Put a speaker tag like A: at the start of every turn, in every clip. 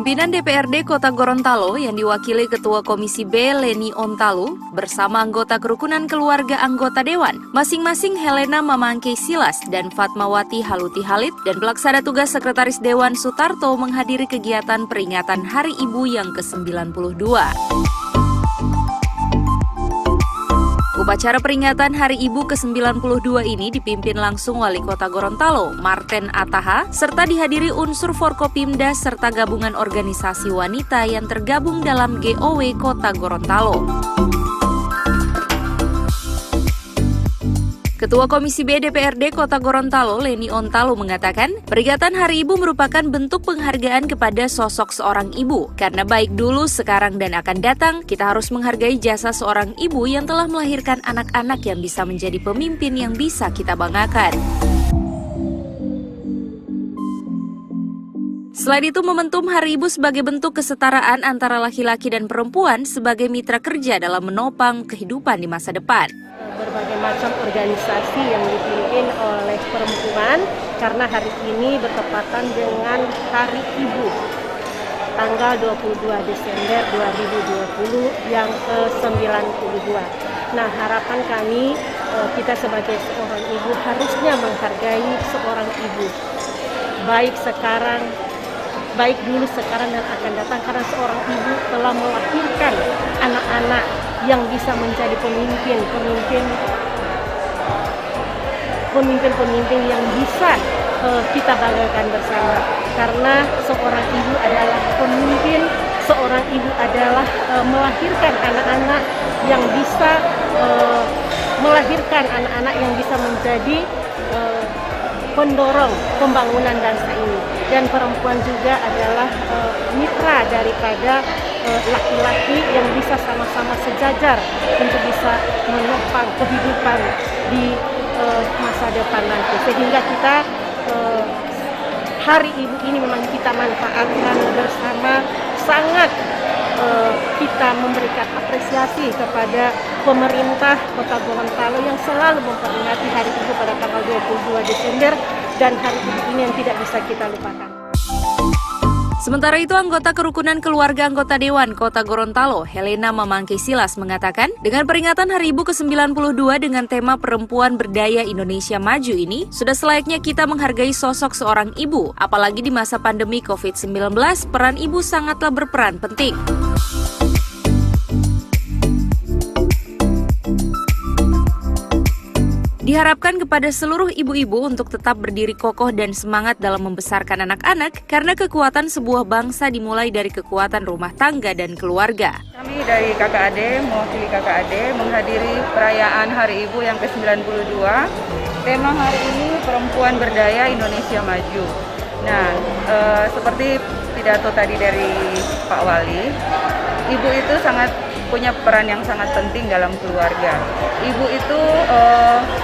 A: Pimpinan DPRD Kota Gorontalo yang diwakili Ketua Komisi B Leni Ontalu bersama anggota kerukunan keluarga anggota Dewan, masing-masing Helena Mamangke Silas dan Fatmawati Haluti Halid dan pelaksana tugas Sekretaris Dewan Sutarto menghadiri kegiatan peringatan Hari Ibu yang ke-92. Upacara peringatan Hari Ibu ke-92 ini dipimpin langsung Wali Kota Gorontalo, Marten Ataha, serta dihadiri unsur Forkopimda serta gabungan organisasi wanita yang tergabung dalam GOW Kota Gorontalo. Ketua Komisi B DPRD Kota Gorontalo, Leni Ontalu mengatakan, peringatan Hari Ibu merupakan bentuk penghargaan kepada sosok seorang ibu. Karena baik dulu, sekarang, dan akan datang, kita harus menghargai jasa seorang ibu yang telah melahirkan anak-anak yang bisa menjadi pemimpin yang bisa kita banggakan. Selain itu, momentum Hari Ibu sebagai bentuk kesetaraan antara laki-laki dan perempuan sebagai mitra kerja dalam menopang kehidupan di masa depan.
B: Berbagai macam organisasi yang dipimpin oleh perempuan karena hari ini bertepatan dengan Hari Ibu tanggal 22 Desember 2020 yang ke-92. Nah, harapan kami kita sebagai seorang ibu harusnya menghargai seorang ibu baik dulu, sekarang, dan akan datang, karena seorang ibu telah melahirkan anak-anak yang bisa menjadi pemimpin yang bisa kita banggakan bersama. Karena seorang ibu adalah pemimpin, seorang ibu adalah melahirkan anak-anak yang bisa menjadi pendorong pembangunan bangsa ini. Dan perempuan juga adalah mitra daripada laki-laki yang bisa sama-sama sejajar untuk bisa menopang kehidupan di masa depan nanti. Sehingga kita Hari Ibu ini memang kita manfaatkan bersama, sangat kita memberikan apresiasi kepada pemerintah Kota Gorontalo yang selalu memperingati Hari Ibu pada tanggal 22 Desember dan Hari Ibu ini yang tidak bisa kita lupakan.
A: Sementara itu, anggota kerukunan keluarga anggota Dewan Kota Gorontalo, Helena Mamangke Silas mengatakan, dengan peringatan Hari Ibu ke-92 dengan tema Perempuan Berdaya Indonesia Maju ini, sudah selayaknya kita menghargai sosok seorang ibu. Apalagi di masa pandemi COVID-19, peran ibu sangatlah berperan penting. Diharapkan kepada seluruh ibu-ibu untuk tetap berdiri kokoh dan semangat dalam membesarkan anak-anak, karena kekuatan sebuah bangsa dimulai dari kekuatan rumah tangga dan keluarga.
C: Kami dari KKAD, mewakili KKAD, menghadiri perayaan Hari Ibu yang ke-92. Tema hari ini Perempuan Berdaya Indonesia Maju. Nah, seperti pidato tadi dari Pak Wali, ibu itu punya peran yang sangat penting dalam keluarga. Ibu itu,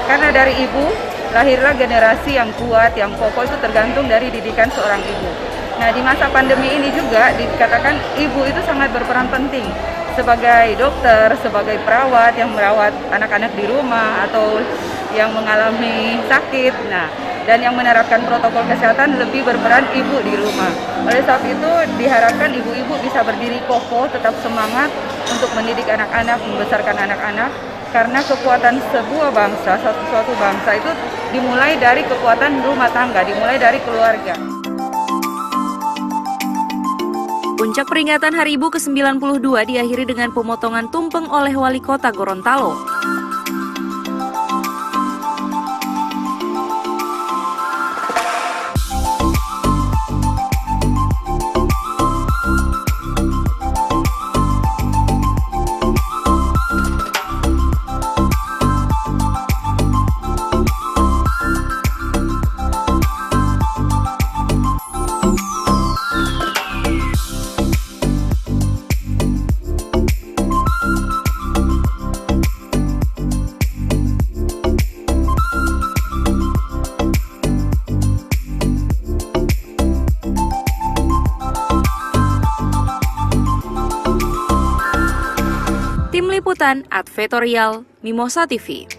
C: karena dari ibu lahirlah generasi yang kuat, yang kokoh, itu tergantung dari didikan seorang ibu. Nah, di masa pandemi ini juga dikatakan ibu itu sangat berperan penting sebagai dokter, sebagai perawat yang merawat anak-anak di rumah atau yang mengalami sakit. Nah, dan yang menerapkan protokol kesehatan lebih berperan ibu di rumah. Oleh sebab itu diharapkan ibu-ibu bisa berdiri kokoh, tetap semangat untuk mendidik anak-anak, membesarkan anak-anak, karena kekuatan sebuah bangsa, suatu bangsa itu dimulai dari kekuatan rumah tangga, dimulai dari keluarga.
A: Puncak peringatan Hari Ibu ke-92 diakhiri dengan pemotongan tumpeng oleh Wali Kota Gorontalo. Tim Liputan Advertorial Mimosa TV.